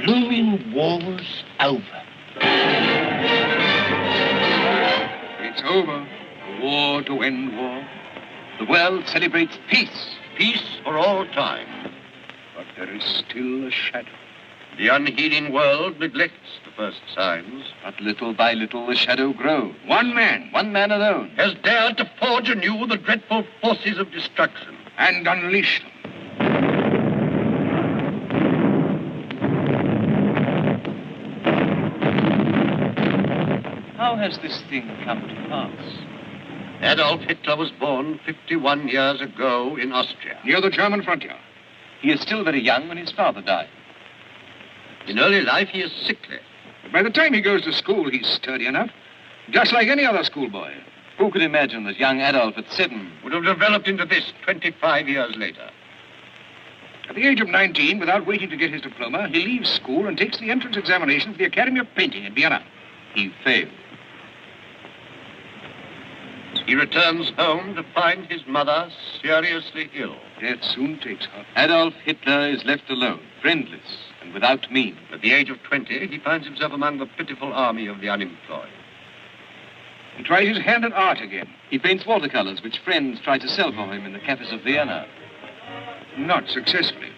blooming war's over. It's over. War to end war. The world celebrates peace. Peace for all time. But there is still a shadow. The unheeding world neglects the first signs. But little by little the shadow grows. One man alone, Has dared to forge anew the dreadful forces of destruction. and unleash them. How has this thing come to pass? Adolf Hitler was born 51 years ago in Austria. Near the German frontier. He is still very young when his father died. In early life, he is sickly. But by the time he goes to school, he's sturdy enough. Just like any other schoolboy. Who could imagine that young Adolf at 7 Would have developed into this 25 years later. At the age of 19, without waiting to get his diploma, he leaves school and takes the entrance examination for the Academy of Painting in Vienna. he failed? He returns home to find his mother seriously ill. Death soon takes her. Adolf Hitler is left alone, friendless, and without means. At the age of 20, he finds himself among the pitiful army of the unemployed. He tries his hand at art again. He paints watercolors, which friends try to sell for him in the cafes of Vienna. Not successfully.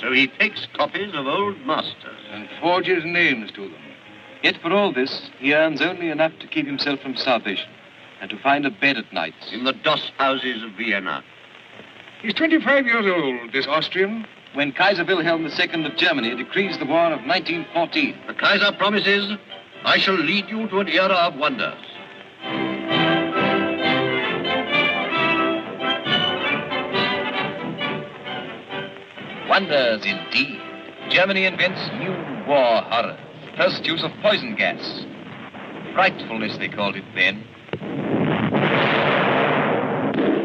So he takes copies of old masters. And forges names to them. Yet for all this, he earns only enough to keep himself from starvation and to find a bed at night. In the doss houses of Vienna. He's 25 years old, this Austrian. When Kaiser Wilhelm II of Germany decrees the war of 1914, The Kaiser promises, I shall lead you to an era of wonders. wonders indeed. Germany invents new war horrors. First use of poison gas. Frightfulness, they called it then.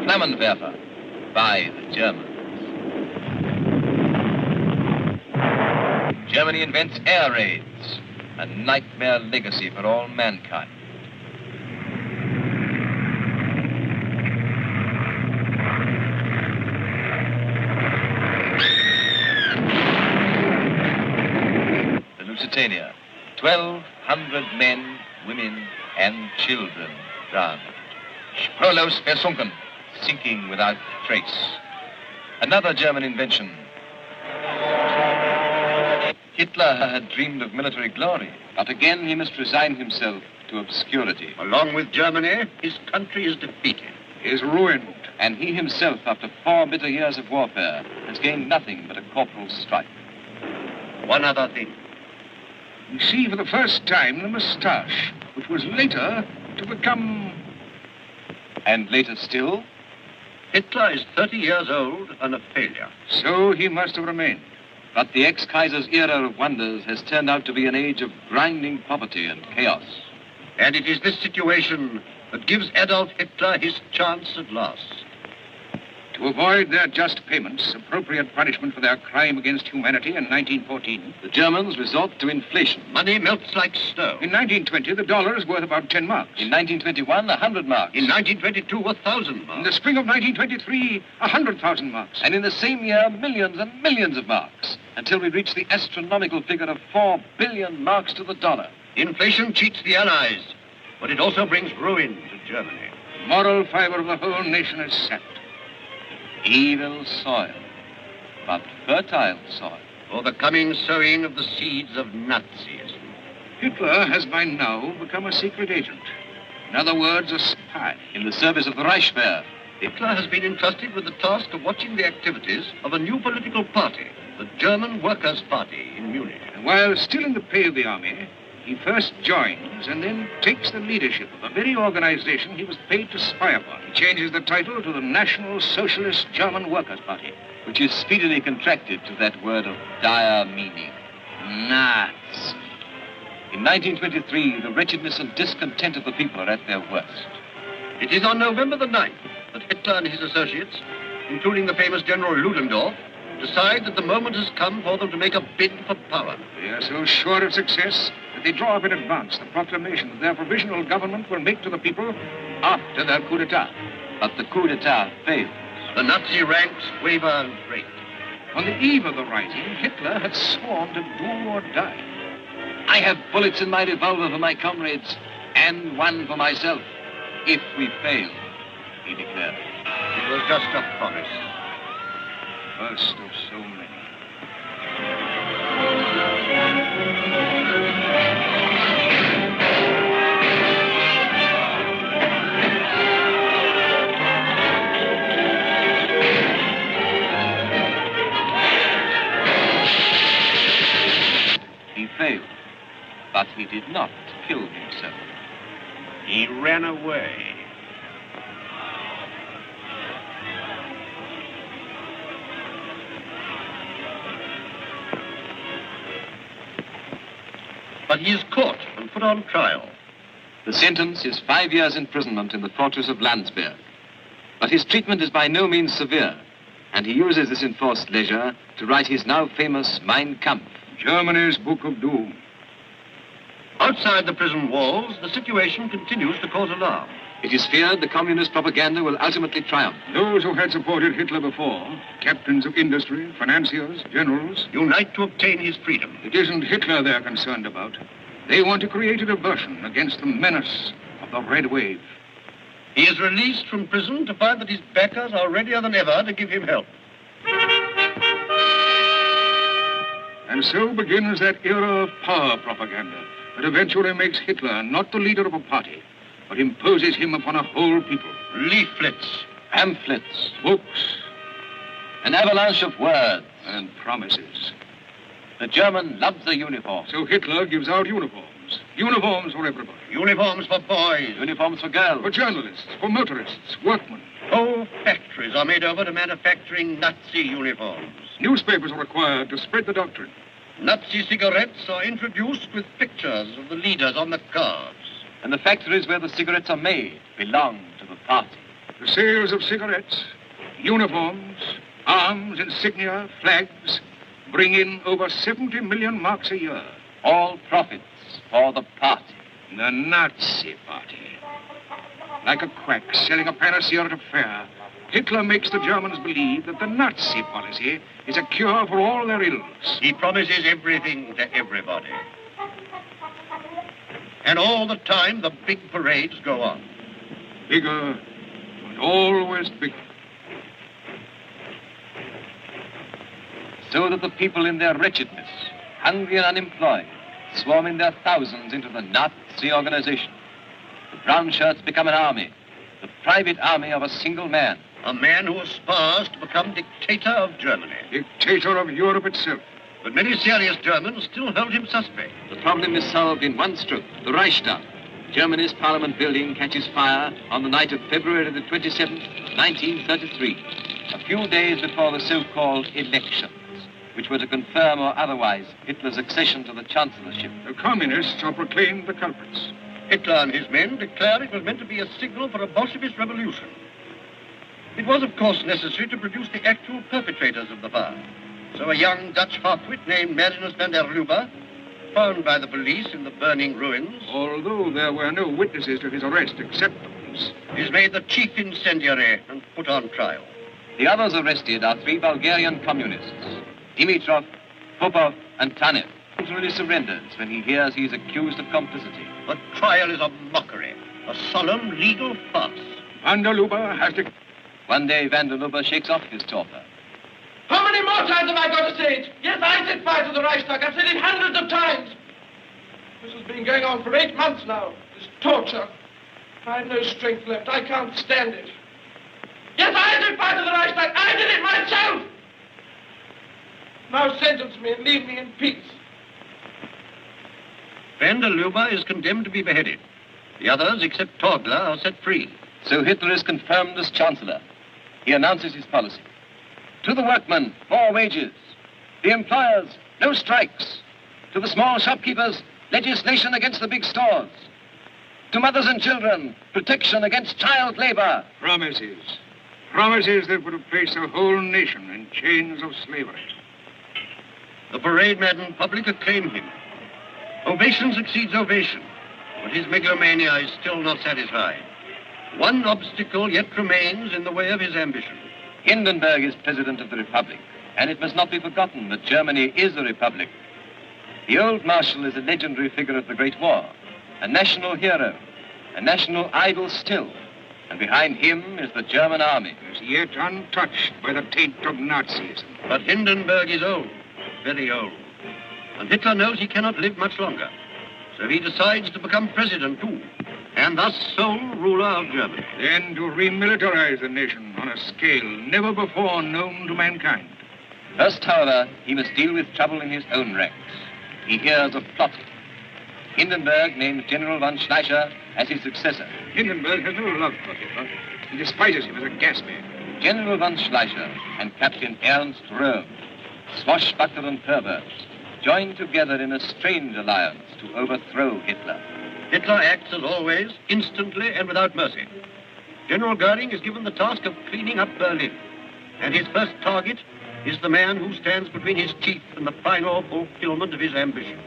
Flammenwerfer by the Germans. Germany invents air raids, a nightmare legacy for all mankind. The Lusitania, 1,200 men, women, and children drowned. Spurlos versunken, sinking without trace. Another German invention. Hitler had dreamed of military glory, but again he must resign himself to obscurity. Along with Germany, his country is defeated. Is ruined. And he himself, after 4 bitter years of warfare, has gained nothing but a corporal's stripe. One other thing. We see for the first time the moustache, which was later to become... And later still, Hitler is 30 years old and a failure. So he must have remained. but the ex-Kaiser's era of wonders has turned out to be an age of grinding poverty and chaos. And it is this situation that gives Adolf Hitler his chance at last. To avoid their just payments, appropriate punishment for their crime against humanity in 1914. The Germans resort to inflation. Money melts like snow. In 1920, the dollar is worth about 10 marks. In 1921, 100 marks. In 1922, 1,000 marks. In the spring of 1923, 100,000 marks. And in the same year, millions and millions of marks, until we reach the astronomical figure of 4 billion marks to the dollar. Inflation cheats the Allies, but it also brings ruin to Germany. The moral fiber of the whole nation is sapped. Evil soil, but fertile soil. For the coming sowing of the seeds of Nazism. Hitler has by now become a secret agent. In other words, a spy. In the service of the Reichswehr. Hitler has been entrusted with the task of watching the activities of a new political party, the German Workers' Party in Munich. And while still in the pay of the army, he first joins and then takes the leadership of the very organization he was paid to spy upon. He changes the title to the National Socialist German Workers' Party. Which is speedily contracted to that word of dire meaning, Nazi. In 1923, the wretchedness and discontent of the people are at their worst. It is on November the 9th that Hitler and his associates, including the famous General Ludendorff, decide that the moment has come for them to make a bid for power. They are so sure of success that they draw up in advance the proclamation that their provisional government will make to the people after their coup d'etat. But the coup d'etat failed. The Nazi ranks waver and break. On the eve of the rising, Hitler had sworn to do or die. I have bullets in my revolver for my comrades and one for myself. If we fail, he declared. It was just a promise. First of so many. He failed, but he did not kill himself. He ran away. But he is caught and put on trial. The sentence is 5 years imprisonment in the fortress of Landsberg. But his treatment is by no means severe, and he uses this enforced leisure to write his now famous Mein Kampf. Germany's Book of Doom. Outside the prison walls, the situation continues to cause alarm. It is feared the communist propaganda will ultimately triumph. Those who had supported Hitler before, captains of industry, financiers, generals, unite to obtain his freedom. It isn't Hitler they're concerned about. They want to create a diversion against the menace of the Red Wave. He is released from prison to find that his backers are readier than ever to give him help. And so begins that era of power propaganda that eventually makes Hitler not the leader of a party, but imposes him upon a whole people. Leaflets, pamphlets, books, an avalanche of words, and promises. The German loves the uniform. So Hitler gives out uniforms. Uniforms for everybody. Uniforms for boys. Uniforms for girls. For journalists, for motorists, workmen. Whole factories are made over to manufacturing Nazi uniforms. Newspapers are required to spread the doctrine. Nazi cigarettes are introduced with pictures of the leaders on the cards. And the factories where the cigarettes are made belong to the party. The sales of cigarettes, uniforms, arms, insignia, flags bring in over 70 million marks a year. All profits for the party. The Nazi party. Like a quack selling a panacea at a fair, Hitler makes the Germans believe that the Nazi policy is a cure for all their ills. He promises everything to everybody. And all the time, the big parades go on. Bigger and always bigger. So that the people in their wretchedness, hungry and unemployed, swarm in their thousands into the Nazi organization. The brown shirts become an army, the private army of a single man. A man who aspires to become dictator of Germany. Dictator of Europe itself. But many serious Germans still hold him suspect. The problem is solved in one stroke, the Reichstag. Germany's parliament building catches fire on the night of February the 27th, 1933, a few days before the so-called elections, which were to confirm or otherwise Hitler's accession to the chancellorship. The communists are proclaimed the culprits. Hitler and his men declare it was meant to be a signal for a Bolshevist revolution. It was, of course, necessary to produce the actual perpetrators of the fire. So a young Dutch half-wit named Marinus van der Lubbe, found by the police in the burning ruins, although there were no witnesses to his arrest except the police, is made the chief incendiary and put on trial. The others arrested are 3 Bulgarian communists, Dimitrov, Popov, and Tanev. He voluntarily surrenders when he hears he is accused of complicity. The trial is a mockery, a solemn legal farce. Van der Lubbe has to... One day, van der Lubbe shakes off his torpor. How many more times have I got to say it? Yes, I set fire to the Reichstag. I've said it hundreds of times. This has been going on for 8 months now. This torture. I've no strength left. I can't stand it. Yes, I set fire to the Reichstag. I did it myself. Now sentence me and leave me in peace. Van der Lubbe is condemned to be beheaded. The others, except Torgler, are set free. So Hitler is confirmed as chancellor. He announces his policy. To the workmen, more wages. The employers, no strikes. To the small shopkeepers, legislation against the big stores. To mothers and children, protection against child labor. Promises. Promises that would have placed a whole nation in chains of slavery. The parade-maddened public acclaim him. Ovation succeeds ovation, but his megalomania is still not satisfied. One obstacle yet remains in the way of his ambition. Hindenburg is President of the Republic, and it must not be forgotten that Germany is a republic. The old Marshal is a legendary figure of the Great War, a national hero, a national idol still, and behind him is the German army. Is yet untouched by the taint of Nazism. But Hindenburg is old, very old, and Hitler knows he cannot live much longer. So he decides to become president too, and thus sole ruler of Germany. Then to remilitarize the nation on a scale never before known to mankind. First, however, he must deal with trouble in his own ranks. He hears of plotting. Hindenburg names General von Schleicher as his successor. Hindenburg has no love for Hitler. He despises him as a gas man. General von Schleicher and Captain Ernst Röhm, swashbuckler and perverts, join together in a strange alliance to overthrow Hitler. Hitler acts as always, instantly and without mercy. General Goering is given the task of cleaning up Berlin, and his first target is the man who stands between his chief and the final fulfillment of his ambition.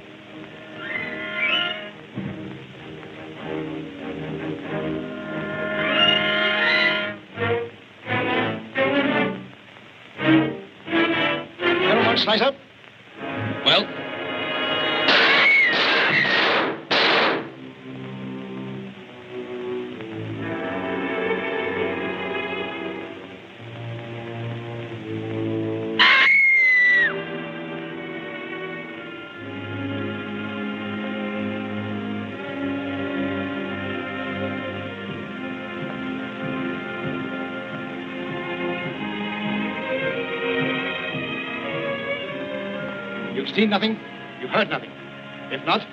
General von Schleicher? Well? You've seen nothing? You've heard nothing? If not,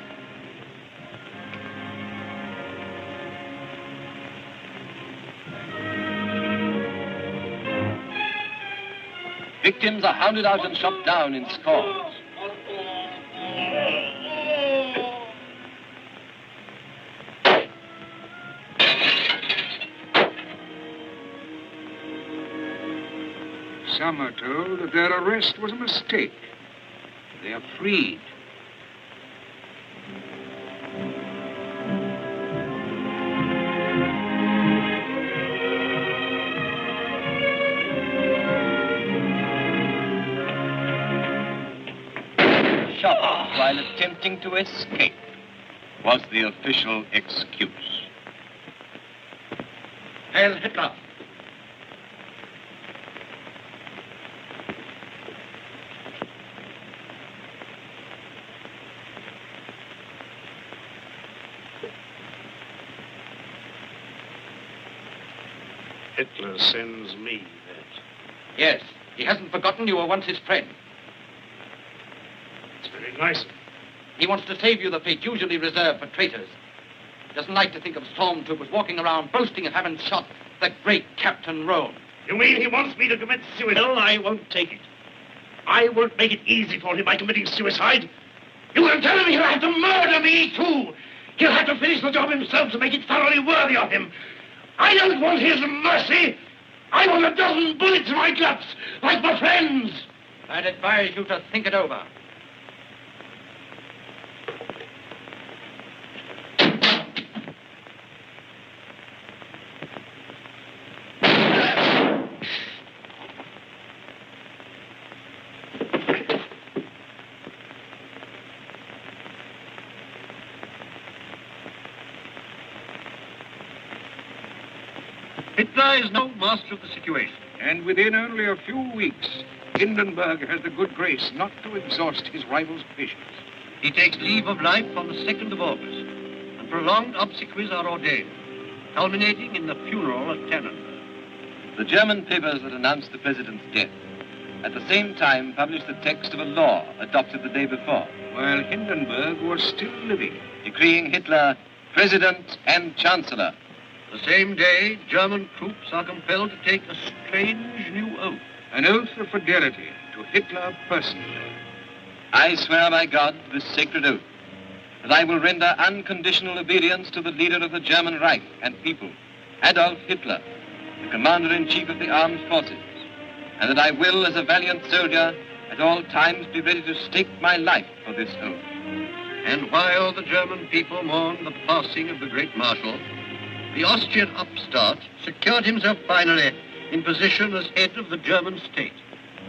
Victims are hounded out and shot down in scores. Some are told that their arrest was a mistake. They are freed. Shot while attempting to escape was the official excuse. Heil Hitler! Hitler sends me that. Yes, he hasn't forgotten you were once his friend. It's very nice of him. He wants to save you the fate usually reserved for traitors. He doesn't like to think of stormtroopers walking around boasting of having shot the great Captain Rome. You mean he wants me to commit suicide? No, I won't take it. I won't make it easy for him by committing suicide. You will tell him he'll have to murder me, too. He'll have to finish the job himself to make it thoroughly worthy of him. I don't want his mercy. I want a dozen bullets in my guts, like my friends. I'd advise you to think it over. Hitler is no master of the situation. And within only a few weeks, Hindenburg has the good grace not to exhaust his rival's patience. He takes leave of life on the 2nd of August, and prolonged obsequies are ordained, culminating in the funeral at Tannenberg. The German papers that announced the president's death at the same time published the text of a law adopted the day before, While Hindenburg was still living. decreeing Hitler president and chancellor. The same day, German troops are compelled to take a strange new oath. An oath of fidelity to Hitler personally. I swear by God this sacred oath that I will render unconditional obedience to the leader of the German Reich and people, Adolf Hitler, the Commander-in-Chief of the Armed Forces, and that I will, as a valiant soldier, at all times be ready to stake my life for this oath. And while the German people mourned the passing of the great Marshal, the Austrian upstart secured himself finally in position as head of the German state.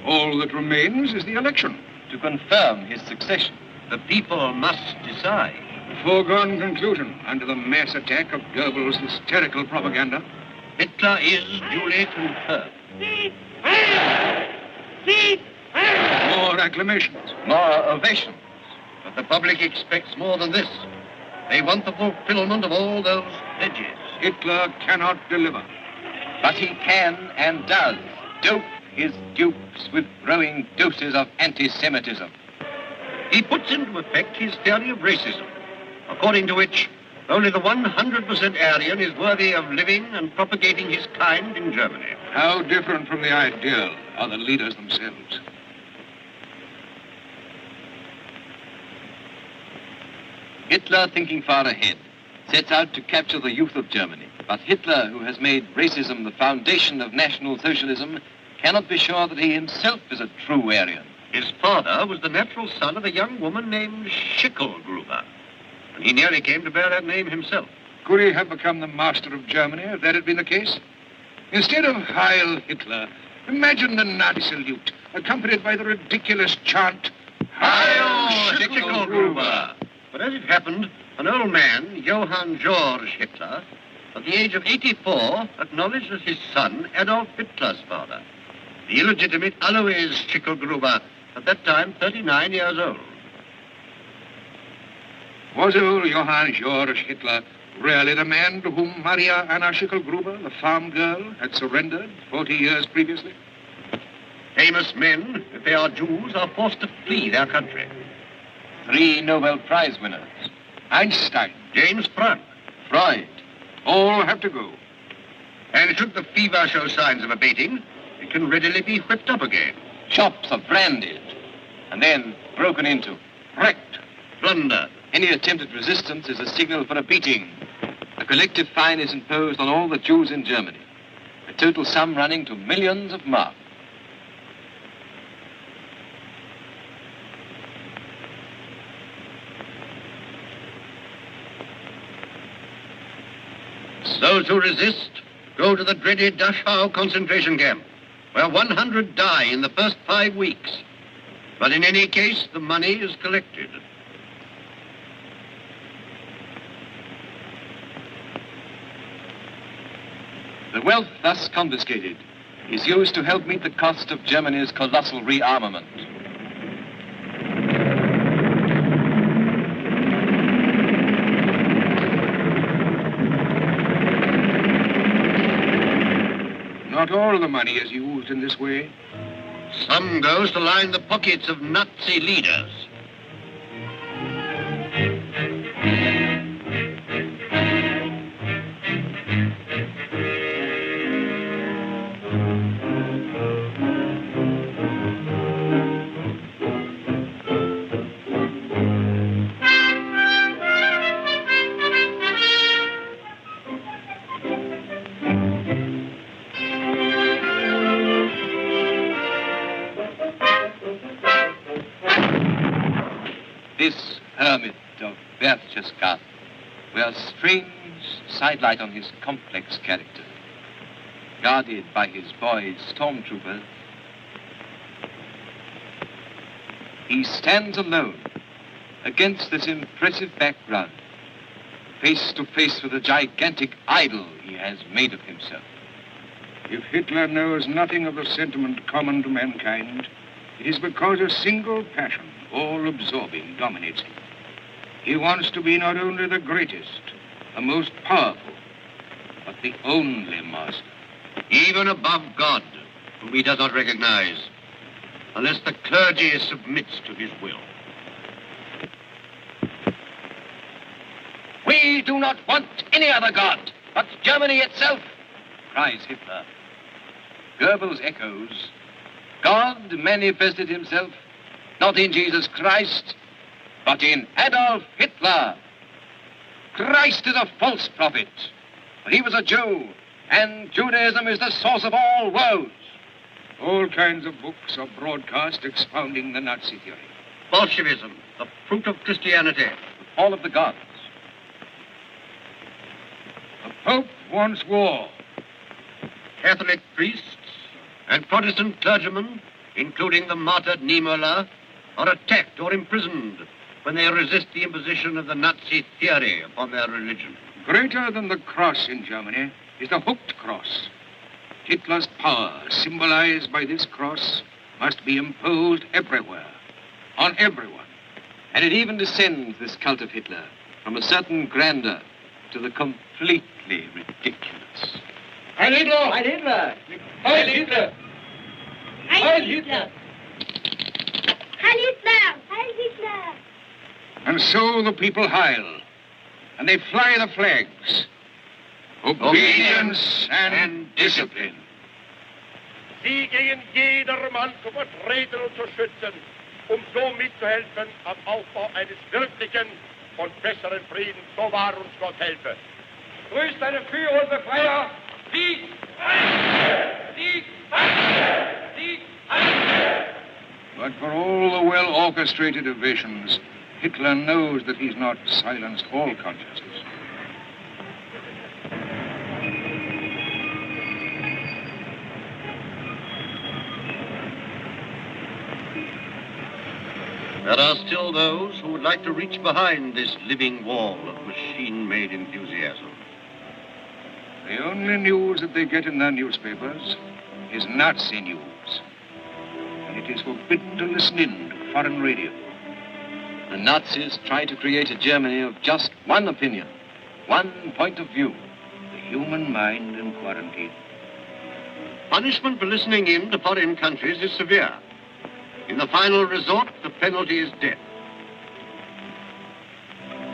All that remains is the election. To confirm his succession. The people must decide. A foregone conclusion under the mass attack of Goebbels' hysterical propaganda. Hitler is duly confirmed. More acclamations. More ovations. But the public expects more than this. They want the fulfillment of all those pledges. Hitler cannot deliver. But he can and does dope his dupes with growing doses of anti-Semitism. He puts into effect his theory of racism, according to which only the 100% Aryan is worthy of living and propagating his kind in Germany. How different from the ideal are the leaders themselves. Hitler, thinking far ahead, sets out to capture the youth of Germany. But Hitler, who has made racism the foundation of National Socialism, cannot be sure that he himself is a true Aryan. His father was the natural son of a young woman named Schicklgruber, and he nearly came to bear that name himself. Could he have become the master of Germany if that had been the case? Instead of Heil Hitler, imagine the Nazi salute, accompanied by the ridiculous chant, Heil Schicklgruber! But as it happened, an old man, Johann Georg Hitler, at the age of 84, acknowledged as his son Adolf Hitler's father, the illegitimate Alois Schicklgruber, at that time 39 years old. Was old Johann Georg Hitler really the man to whom Maria Anna Schicklgruber, the farm girl, had surrendered 40 years previously? Famous men, if they are Jews, are forced to flee their country. 3 Nobel Prize winners. Einstein, James Franck. Freud. all have to go. And should the fever show signs of abating, it can readily be whipped up again. Shops are branded and then broken into, wrecked. Plunder. Any attempt at resistance is a signal for a beating. A collective fine is imposed on all the Jews in Germany, a total sum running to millions of marks. Those who resist go to the dreaded Dachau concentration camp, where 100 die in the first 5 weeks. But in any case, the money is collected. The wealth thus confiscated is used to help meet the cost of Germany's colossal rearmament. Not all of the money is used in this way. Some goes to line the pockets of Nazi leaders. This hermit of Berchtesgaden wears strange sidelight on his complex character. Guarded by his boys, stormtroopers, he stands alone against this impressive background, face to face with the gigantic idol he has made of himself. If Hitler knows nothing of the sentiment common to mankind, it is because a single passion, all-absorbing, dominates him. He wants to be not only the greatest, the most powerful, but the only master. Even above God, whom he does not recognize, unless the clergy submits to his will. We do not want any other God but Germany itself, cries Hitler. Goebbels echoes, God manifested himself not in Jesus Christ, but in Adolf Hitler. Christ is a false prophet, but he was a Jew, and Judaism is the source of all woes. All kinds of books are broadcast expounding the Nazi theory. Bolshevism, the fruit of Christianity. The fall of the gods. The Pope wants war. Catholic priests and Protestant clergymen, including the martyred Niemöller, are attacked or imprisoned when they resist the imposition of the Nazi theory upon their religion. Greater than the cross in Germany is the hooked cross. Hitler's power, symbolized by this cross, must be imposed everywhere, on everyone. And it even descends, this cult of Hitler, from a certain grandeur to the completely ridiculous. Heil Hitler! Heil Hitler! Heil Hitler! Heil Hitler! Heil Hitler! Heil Hitler! And so the people howl, and they fly the flags. Obedience and discipline. Sie gegen jedermann zu vertreten und zu schützen, so mitzuhelfen am Aufbau eines wirklichen und besseren Friedens. So wahr uns Gott helfe. Grüßt deine Führer und Befreier! Sieg! Sieg! Sieg! But for all the well-orchestrated evasions, Hitler knows that he's not silenced all consciences. There are still those who would like to reach behind this living wall of machine-made enthusiasm. The only news that they get in their newspapers is Nazi news. And it is forbidden to listen in to foreign radio. The Nazis try to create a Germany of just one opinion, one point of view. The human mind in quarantine. Punishment for listening in to foreign countries is severe. In the final resort, the penalty is death.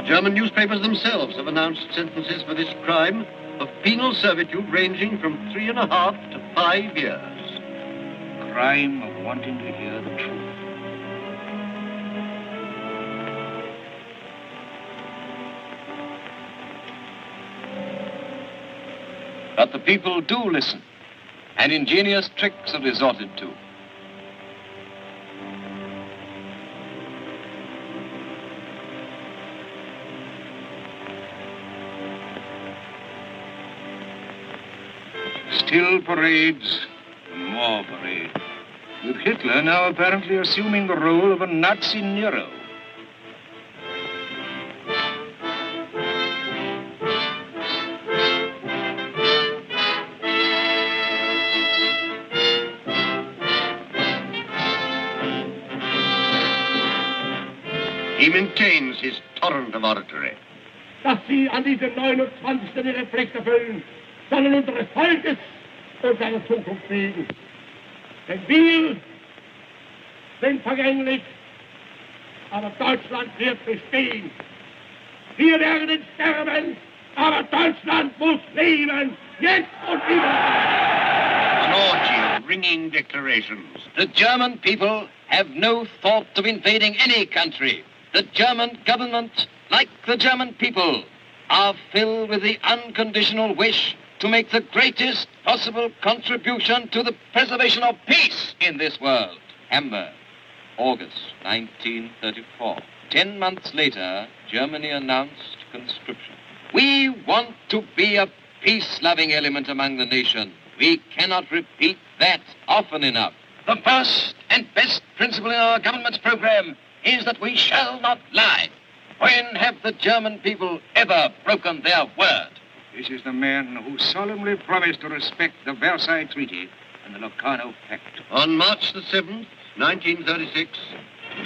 German newspapers themselves have announced sentences for this crime of penal servitude ranging from 3.5 to 5 years. Crime of wanting to hear the truth. But the people do listen, and ingenious tricks are resorted to. Still parades and more parade. With Hitler now apparently assuming the role of a Nazi Nero. He maintains his torrent of oratory. Dass Sie an diesem 29. Ihre Pflicht erfüllen, sondern unseres Volkes und seiner Zukunft wegen. Denn wir sind vergänglich, aber Deutschland wird bestehen. Wir werden sterben, aber Deutschland muss leben, jetzt und immer. An orgy of ringing declarations. The German people have no thought of invading any country. The German government, like the German people, are filled with the unconditional wish to make the greatest possible contribution to the preservation of peace in this world. Hamburg, August 1934. 10 months later, Germany announced conscription. We want to be a peace-loving element among the nation. We cannot repeat that often enough. The first and best principle in our government's program is that we shall not lie. When have the German people ever broken their word? This is the man who solemnly promised to respect the Versailles Treaty and the Locarno Pact. On March the 7th, 1936,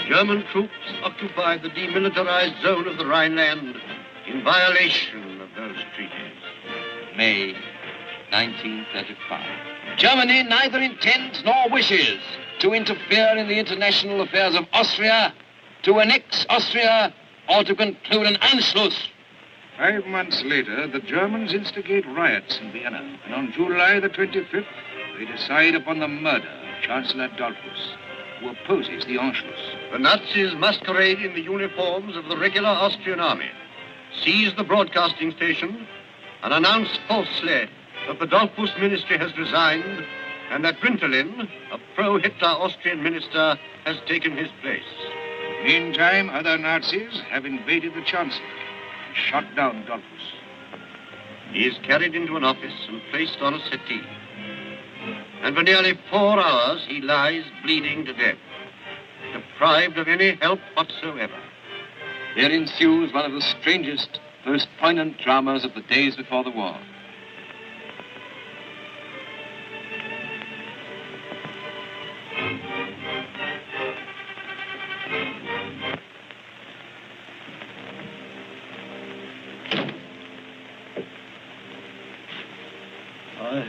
German troops occupied the demilitarized zone of the Rhineland in violation of those treaties. May 1935. Germany neither intends nor wishes to interfere in the international affairs of Austria, to annex Austria, or to conclude an Anschluss. 5 months later, the Germans instigate riots in Vienna. And on July the 25th, they decide upon the murder of Chancellor Dollfuss, who opposes the Anschluss. The Nazis masquerade in the uniforms of the regular Austrian army, seize the broadcasting station, and announce falsely that the Dollfuss ministry has resigned and that Brintelin, a pro-Hitler Austrian minister, has taken his place. Meantime, other Nazis have invaded the chancellor and shot down Dollfuss. He is carried into an office and placed on a settee. And for nearly 4 hours, he lies bleeding to death, deprived of any help whatsoever. There ensues one of the strangest, most poignant dramas of the days before the war.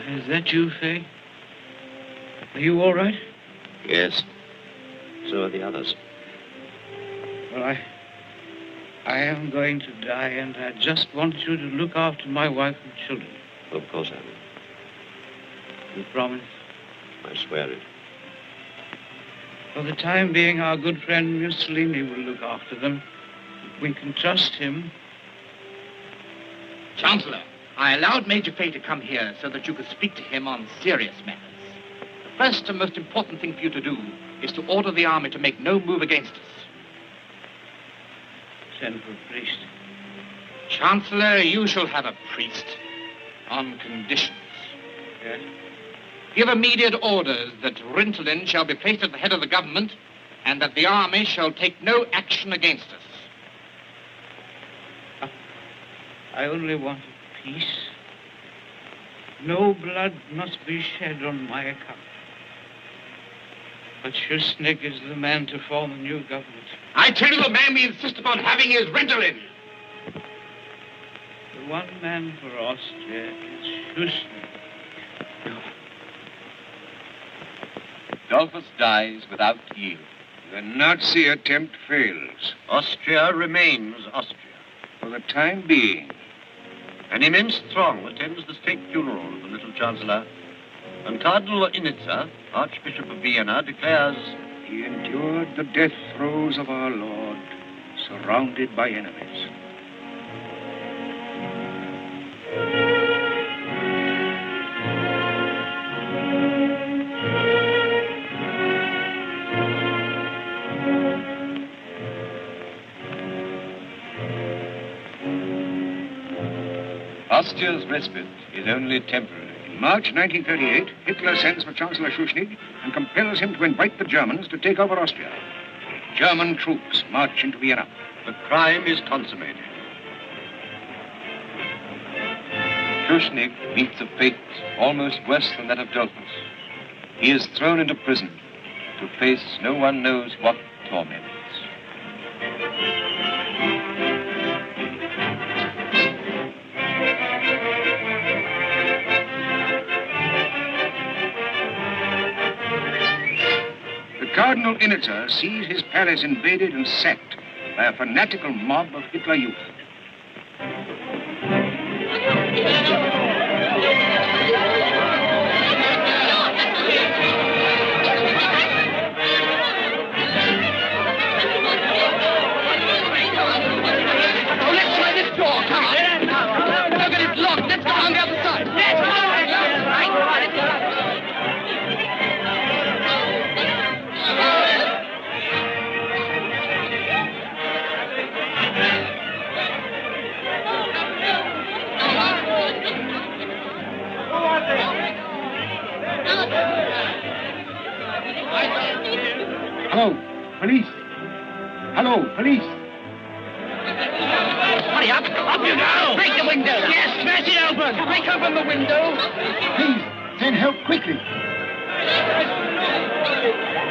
Is that you, Faye? Are you all right? Yes. So are the others. Well, I am going to die, and I just want you to look after my wife and children. Of course I will. You promise? I swear it. For the time being, our good friend Mussolini will look after them. We can trust him. Chancellor, I allowed Major Fay to come here so that you could speak to him on serious matters. The first and most important thing for you to do is to order the army to make no move against us. Send for a priest. Chancellor, you shall have a priest on conditions. Yes? Give immediate orders that Rintelin shall be placed at the head of the government and that the army shall take no action against us. I only want peace. No blood must be shed on my account. But Schuschnigg is the man to form a new government. I tell you, the man we insist upon having is Rintelin. The one man for Austria is Schuschnigg. Dollfuss dies without yield. The Nazi attempt fails. Austria remains Austria. For the time being. An immense throng attends the state funeral of the little chancellor, and Cardinal Initza, Archbishop of Vienna, declares, He endured the death throes of our Lord, surrounded by enemies. Austria's respite is only temporary. In March 1938, Hitler sends for Chancellor Schuschnigg and compels him to invite the Germans to take over Austria. German troops march into Vienna. the crime is consummated. Schuschnigg meets a fate almost worse than that of Dollfuss. He is thrown into prison to face no one knows what torments. Cardinal Initza sees his palace invaded and sacked by a fanatical mob of Hitler youth. Let's try this door. Come on. Look at it locked. Let's go on the other side. Hello, police. Hello, police. Hurry up. Up you go. Break the window. Yes, smash it open. Break open the window. Please, send help quickly.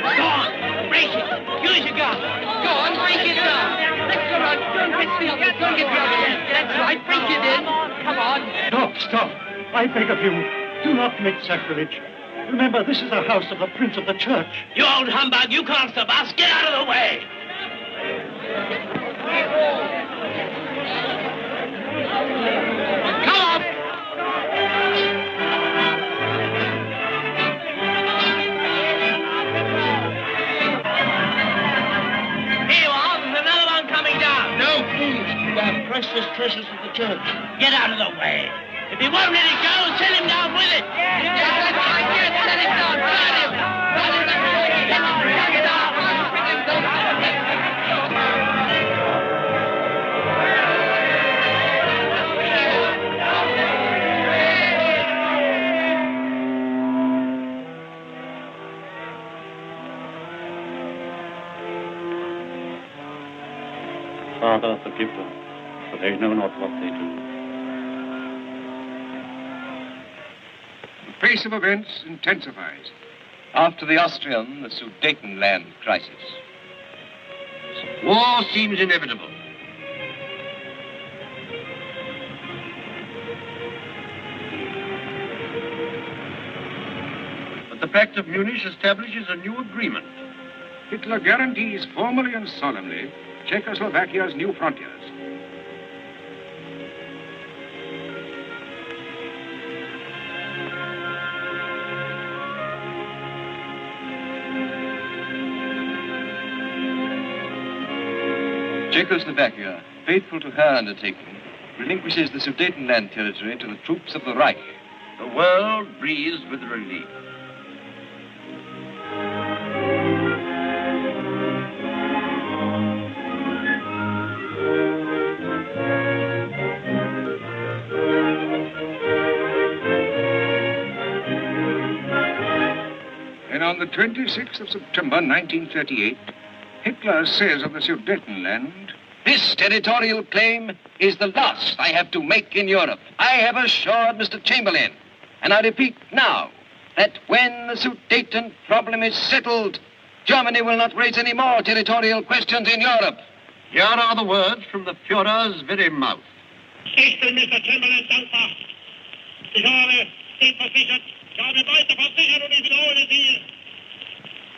Go on. Break it. Use your gun. Go on, break it down. Let's go on. Don't get the other. Don't get the other. That's right. Break it in. Come on. Stop. I beg of you, do not commit sacrilege. Remember, this is the house of the Prince of the Church. You old humbug. You can't stop us. Get out of the way. Come on. Here you are. There's another one coming down. No, please. We are precious treasures of the church. Get out of the way. If he won't let it go, send him down with it. Send him down, burn him. Father, forgive them, for they know not what they do. The pace of events intensifies. After the Austrian, the Sudetenland crisis. War seems inevitable. But the Pact of Munich establishes a new agreement. Hitler guarantees formally and solemnly Czechoslovakia's new frontiers. Czechoslovakia, faithful to her undertaking, relinquishes the Sudetenland territory to the troops of the Reich. The world breathes with relief. And on the 26th of September, 1938, Hitler says of the Sudetenland, This territorial claim is the last I have to make in Europe. I have assured Mr. Chamberlain, and I repeat now, that when the Sudeten problem is settled, Germany will not raise any more territorial questions in Europe. Here are the words from the Führer's very mouth. Ich bin Mr. Chamberlain dankbar. Ich habe Sie versichert, ich habe weiter versichert und ich wiederhole Sie,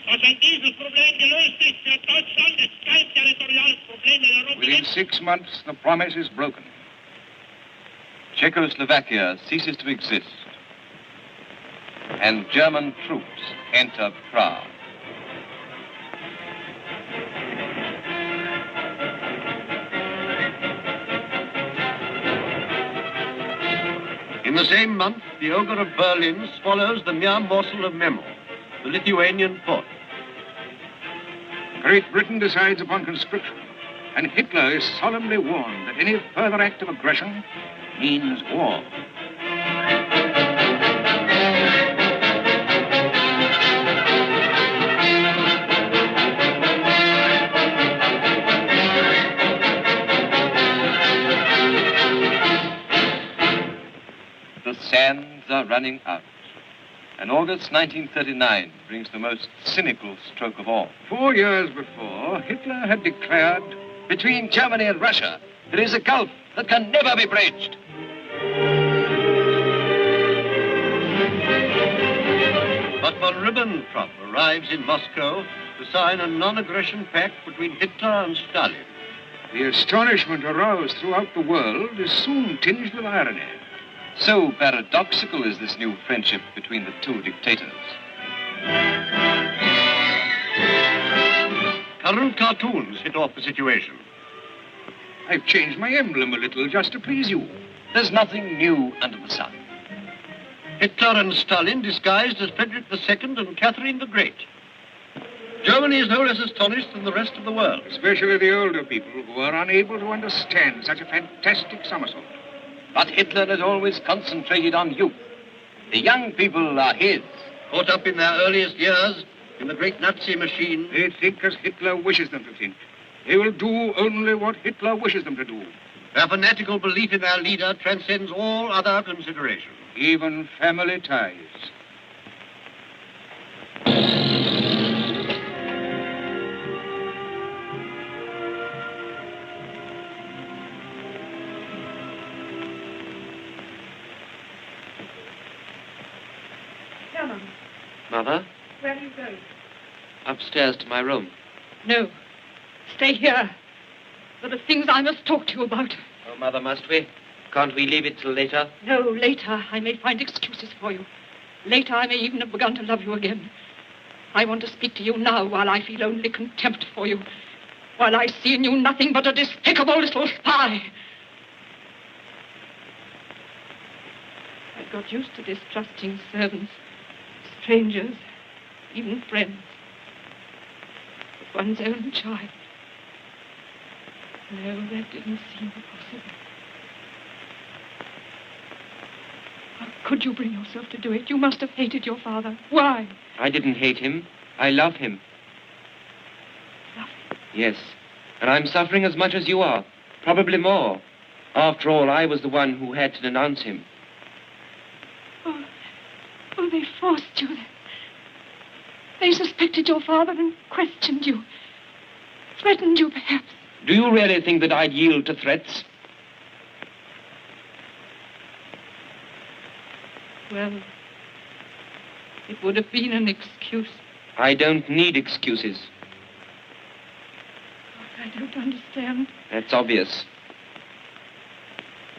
dass wenn dieses Problem gelöst ist für Deutschland, es kein territoriales Problem in Europa within gibt. 6 months, the promise is broken. Czechoslovakia ceases to exist, and German troops enter Prague. In the same month, the ogre of Berlin swallows the mere morsel of Memo, the Lithuanian port. Great Britain decides upon conscription, and Hitler is solemnly warned that any further act of aggression means war. The sands are running out. And August 1939 brings the most cynical stroke of all. 4 years before, Hitler had declared, Between Germany and Russia, there is a gulf that can never be bridged. But von Ribbentrop arrives in Moscow to sign a non-aggression pact between Hitler and Stalin. The astonishment aroused throughout the world is soon tinged with irony. So paradoxical is this new friendship between the two dictators. Current cartoons hit off the situation. I've changed my emblem a little just to please you. There's nothing new under the sun. Hitler and Stalin disguised as Frederick II and Catherine the Great. Germany is no less astonished than the rest of the world. Especially the older people who are unable to understand such a fantastic somersault. But Hitler has always concentrated on youth. The young people are his. Caught up in their earliest years in the great Nazi machine. They think as Hitler wishes them to think. They will do only what Hitler wishes them to do. Their fanatical belief in their leader transcends all other considerations. Even family ties. Mother? Where are you going? Upstairs to my room. No. Stay here. There are things I must talk to you about. Oh, Mother, must we? Can't we leave it till later? No, later I may find excuses for you. Later I may even have begun to love you again. I want to speak to you now while I feel only contempt for you. While I see in you nothing but a despicable little spy. got used to distrusting servants, strangers, even friends. But one's own child. No, that didn't seem possible. How could you bring yourself to do it? You must have hated your father. Why? I didn't hate him. I love him. Love him? Yes. And I'm suffering as much as you are. Probably more. After all, I was the one who had to denounce him. Oh, they forced you then. They suspected your father and questioned you. Threatened you, perhaps. Do you really think that I'd yield to threats? Well, it would have been an excuse. I don't need excuses. I don't understand. That's obvious.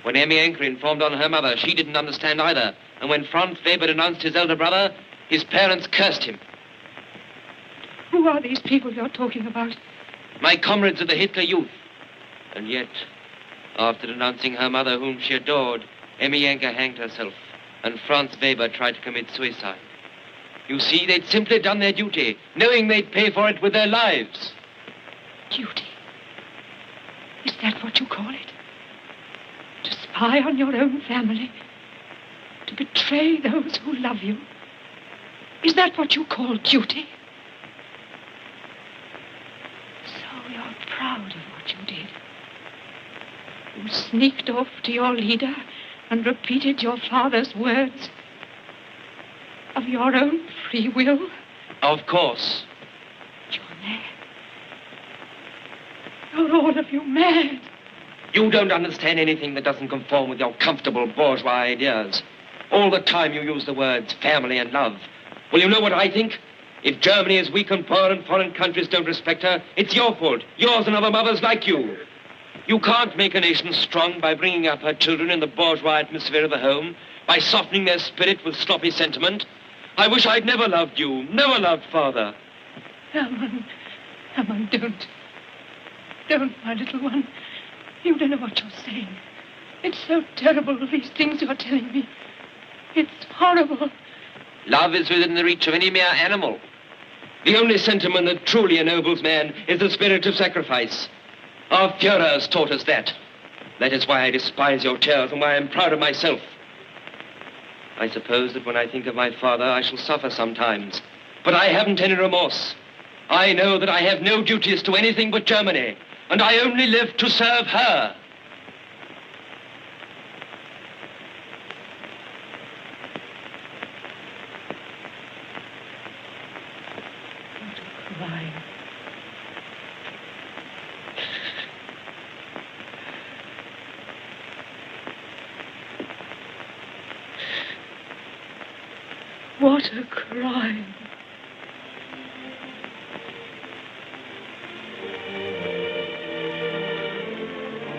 When Emmy Anker informed on her mother, she didn't understand either. And when Franz Weber denounced his elder brother, his parents cursed him. Who are these people you're talking about? My comrades of the Hitler Youth. And yet, after denouncing her mother, whom she adored, Emmy Anker hanged herself, and Franz Weber tried to commit suicide. You see, they'd simply done their duty, knowing they'd pay for it with their lives. Duty? Is that what you call it? To spy on your own family? To betray those who love you? Is that what you call duty? So you're proud of what you did. You sneaked off to your leader and repeated your father's words of your own free will? Of course. You're mad. You're all of you mad. You don't understand anything that doesn't conform with your comfortable bourgeois ideas. All the time you use the words family and love. Well, you know what I think? If Germany is weak and poor and foreign countries don't respect her, it's your fault. Yours and other mothers like you. You can't make a nation strong by bringing up her children in the bourgeois atmosphere of the home, by softening their spirit with sloppy sentiment. I wish I'd never loved you, never loved Father. Hermann, Hermann, don't. Don't, my little one. You don't know what you're saying. It's so terrible, these things you're telling me. It's horrible. Love is within the reach of any mere animal. The only sentiment that truly ennobles man is the spirit of sacrifice. Our Führers taught us that. That is why I despise your tales and why I'm proud of myself. I suppose that when I think of my father, I shall suffer sometimes. But I haven't any remorse. I know that I have no duties to anything but Germany, and I only live to serve her. What a crime.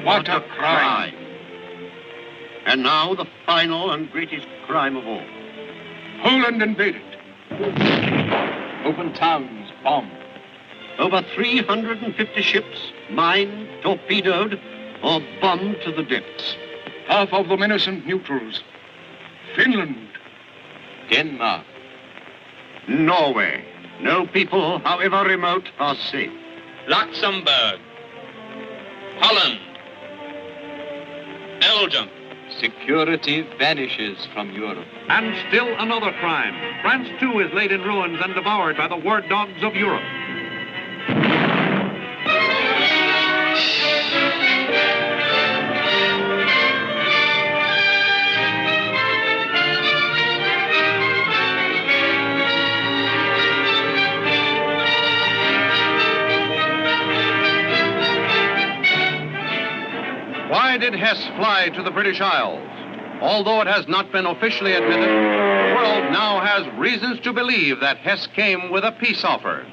What a crime. And now the final and greatest crime of all. Poland invaded. Open towns bombed. Over 350 ships mined, torpedoed, or bombed to the depths. Half of them innocent neutrals. Finland. Denmark. Norway. No people, however remote, are safe. Luxembourg. Holland. Belgium. Security vanishes from Europe. And still another crime. France, too, is laid in ruins and devoured by the war dogs of Europe. Why did Hess fly to the British Isles? Although it has not been officially admitted, the world now has reasons to believe that Hess came with a peace offer.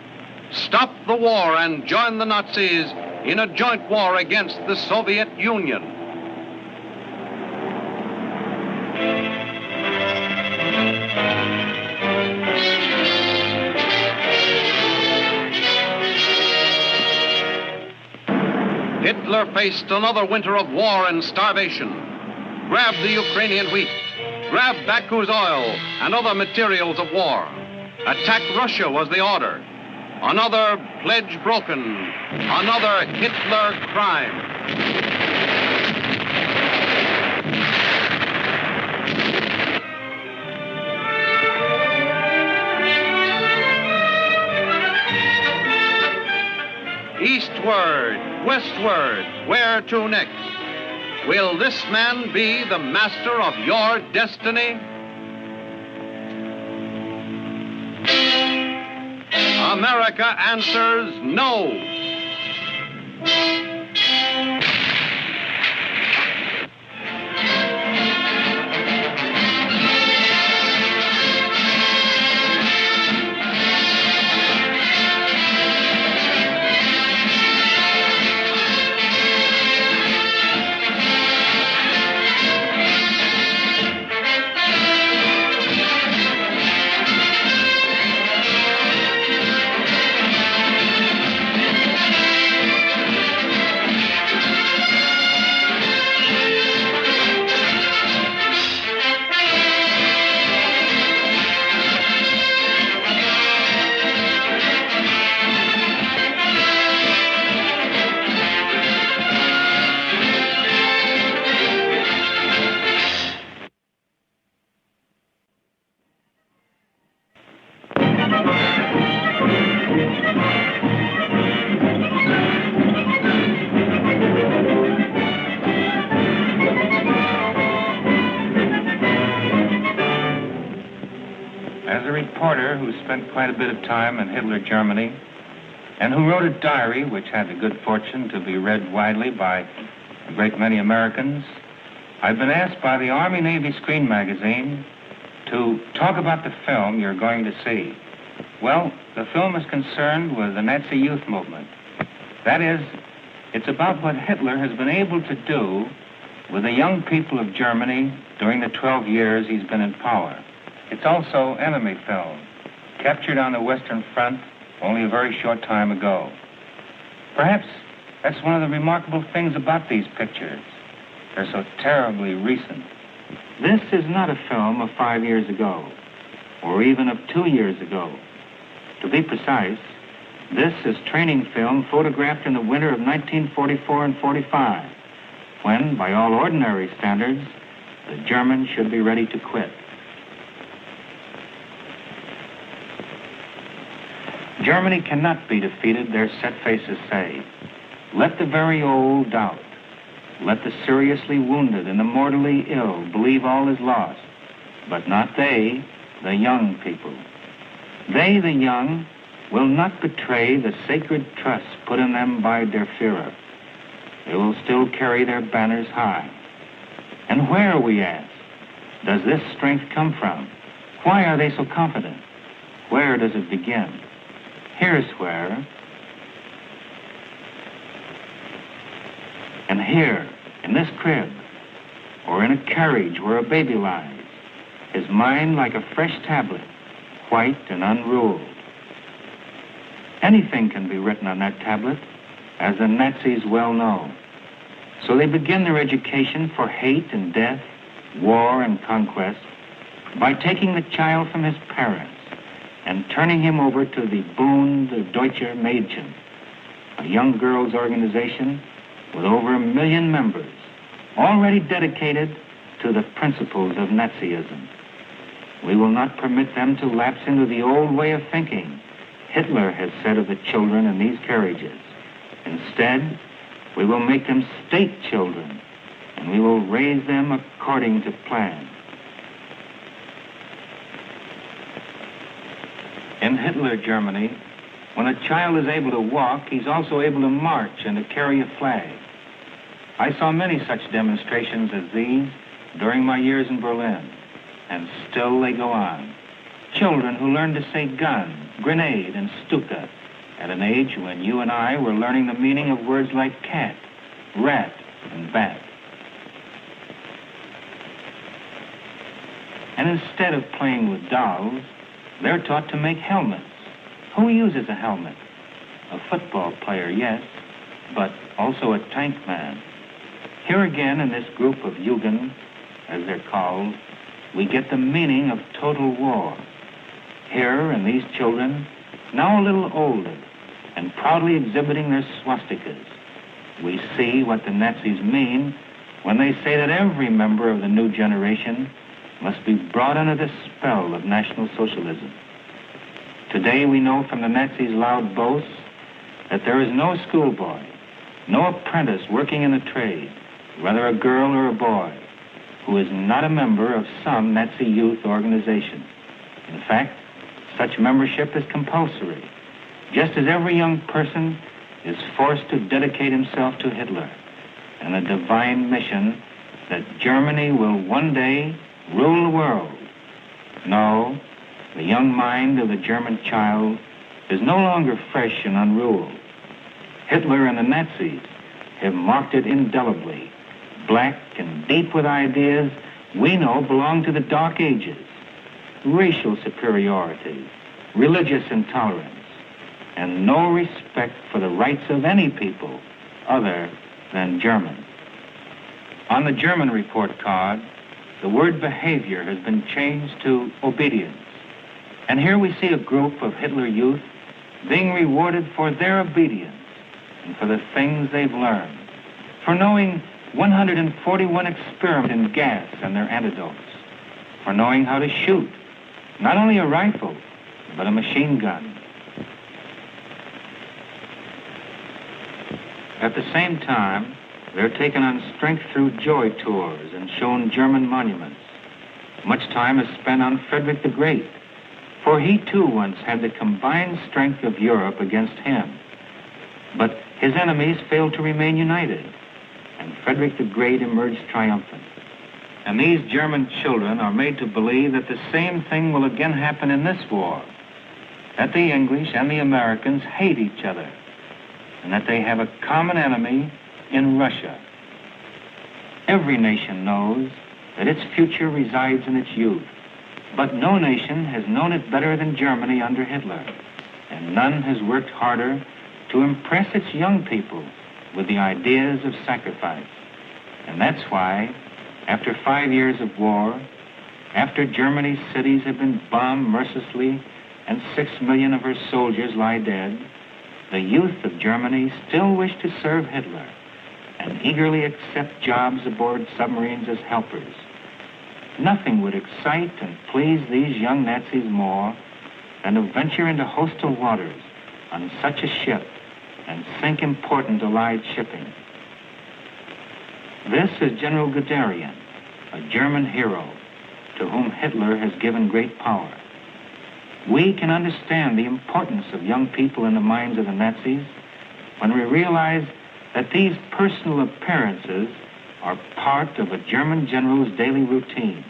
Stop the war and join the Nazis in a joint war against the Soviet Union. Hitler faced another winter of war and starvation, grabbed the Ukrainian wheat, grab Baku's oil and other materials of war. Attack Russia was the order. Another pledge broken. Another Hitler crime. Eastward, westward, where to next? Will this man be the master of your destiny? America answers no. As a reporter who spent quite a bit of time in Hitler Germany and who wrote a diary which had the good fortune to be read widely by a great many Americans, I've been asked by the Army Navy Screen Magazine to talk about the film you're going to see. Well, the film is concerned with the Nazi youth movement. That is, it's about what Hitler has been able to do with the young people of Germany during the 12 years he's been in power. It's also enemy film, captured on the Western Front only a very short time ago. Perhaps that's one of the remarkable things about these pictures. They're so terribly recent. This is not a film of 5 years ago, or even of 2 years ago. To be precise, this is training film photographed in the winter of 1944 and 45, when, by all ordinary standards, the Germans should be ready to quit. Germany cannot be defeated, their set faces say. Let the very old doubt. Let the seriously wounded and the mortally ill believe all is lost. But not they, the young people. They, the young, will not betray the sacred trust put in them by their Führer. They will still carry their banners high. And where, we ask, does this strength come from? Why are they so confident? Where does it begin? Here's where. And here, in this crib, or in a carriage where a baby lies, his mind like a fresh tablet, white and unruled. Anything can be written on that tablet, as the Nazis well know. So they begin their education for hate and death, war and conquest, by taking the child from his parents and turning him over to the Bund Deutscher Mädchen, a young girls' organization with over 1 million members, already dedicated to the principles of Nazism. We will not permit them to lapse into the old way of thinking Hitler has said of the children in these carriages. Instead, we will make them state children, and we will raise them according to plan. In Hitler Germany, when a child is able to walk, he's also able to march and to carry a flag. I saw many such demonstrations as these during my years in Berlin, and still they go on. Children who learn to say gun, grenade, and stuka at an age when you and I were learning the meaning of words like cat, rat, and bat. And instead of playing with dolls, they're taught to make helmets. Who uses a helmet? A football player, yes, but also a tank man. Here again in this group of Jugend, as they're called, we get the meaning of total war. Here, in these children, now a little older, and proudly exhibiting their swastikas, we see what the Nazis mean when they say that every member of the new generation must be brought under the spell of National Socialism. Today we know from the Nazis' loud boasts that there is no schoolboy, no apprentice working in the trade, whether a girl or a boy, who is not a member of some Nazi youth organization. In fact, such membership is compulsory, just as every young person is forced to dedicate himself to Hitler and the divine mission that Germany will one day rule the world. No, the young mind of the German child is no longer fresh and unruled. Hitler and the Nazis have marked it indelibly, black and deep with ideas we know belong to the Dark Ages: racial superiority, religious intolerance, and no respect for the rights of any people other than German. On the German report card, the word behavior has been changed to obedience. And here we see a group of Hitler youth being rewarded for their obedience and for the things they've learned, for knowing 141 experiments in gas and their antidotes, for knowing how to shoot, not only a rifle, but a machine gun. At the same time, they're taken on strength through joy tours and shown German monuments. Much time is spent on Frederick the Great, for he too once had the combined strength of Europe against him. But his enemies failed to remain united, and Frederick the Great emerged triumphant. And these German children are made to believe that the same thing will again happen in this war, that the English and the Americans hate each other, and that they have a common enemy in Russia. Every nation knows that its future resides in its youth, but no nation has known it better than Germany under Hitler, and none has worked harder to impress its young people with the ideas of sacrifice. And that's why, after 5 years of war, after Germany's cities have been bombed mercilessly and 6 million of her soldiers lie dead, the youth of Germany still wish to serve Hitler and eagerly accept jobs aboard submarines as helpers. Nothing would excite and please these young Nazis more than to venture into hostile waters on such a ship and sink important Allied shipping. This is General Guderian, a German hero to whom Hitler has given great power. We can understand the importance of young people in the minds of the Nazis when we realize that these personal appearances are part of a German general's daily routine.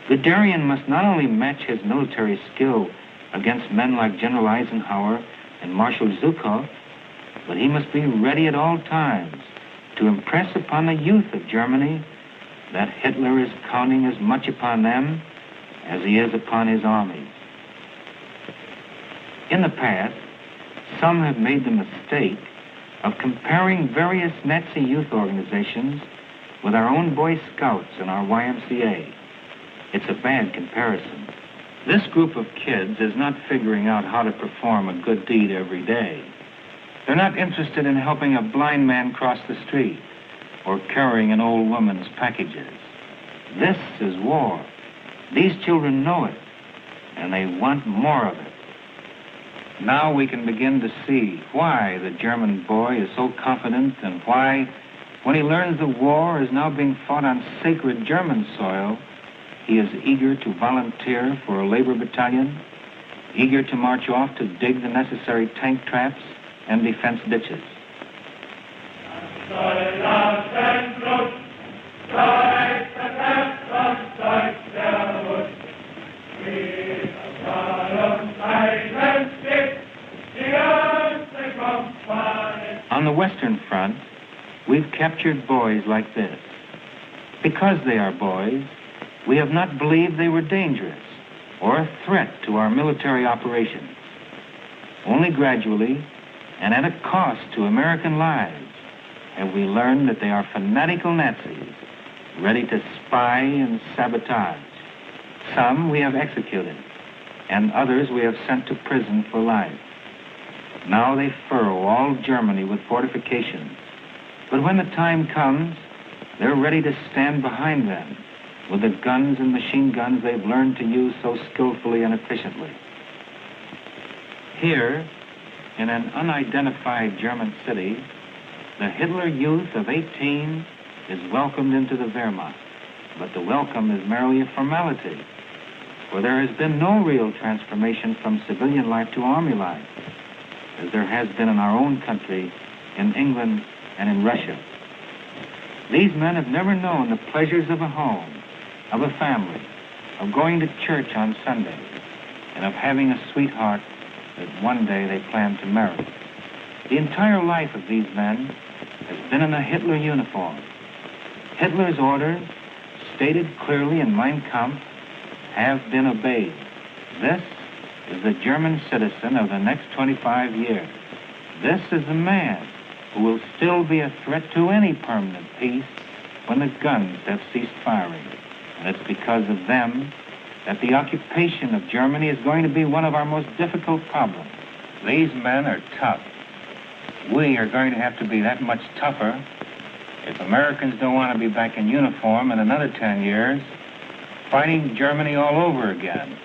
Guderian must not only match his military skill against men like General Eisenhower and Marshal Zhukov, but he must be ready at all times to impress upon the youth of Germany that Hitler is counting as much upon them as he is upon his armies. In the past, some have made the mistake of comparing various Nazi youth organizations with our own Boy Scouts and our YMCA. It's a bad comparison. This group of kids is not figuring out how to perform a good deed every day. They're not interested in helping a blind man cross the street or carrying an old woman's packages. This is war. These children know it, and they want more of it. Now we can begin to see why the German boy is so confident and why, when he learns the war is now being fought on sacred German soil, he is eager to volunteer for a labor battalion, eager to march off to dig the necessary tank traps and defense ditches. On the Western Front, we've captured boys like this. Because they are boys, we have not believed they were dangerous or a threat to our military operations. Only gradually, and at a cost to American lives, have we learned that they are fanatical Nazis, ready to spy and sabotage. Some we have executed, and others we have sent to prison for life. Now they furrow all Germany with fortifications. But when the time comes, they're ready to stand behind them with the guns and machine guns they've learned to use so skillfully and efficiently. Here, in an unidentified German city, the Hitler youth of 18 is welcomed into the Wehrmacht. But the welcome is merely a formality, for there has been no real transformation from civilian life to army life, as there has been in our own country, in England, and in Russia. These men have never known the pleasures of a home, of a family, of going to church on Sunday, and of having a sweetheart that one day they plan to marry. The entire life of these men has been in a Hitler uniform. Hitler's orders, stated clearly in Mein Kampf, have been obeyed. This is the German citizen of the next 25 years. This is the man who will still be a threat to any permanent peace when the guns have ceased firing. And it's because of them that the occupation of Germany is going to be one of our most difficult problems. These men are tough. We are going to have to be that much tougher if Americans don't want to be back in uniform in another 10 years, fighting Germany all over again.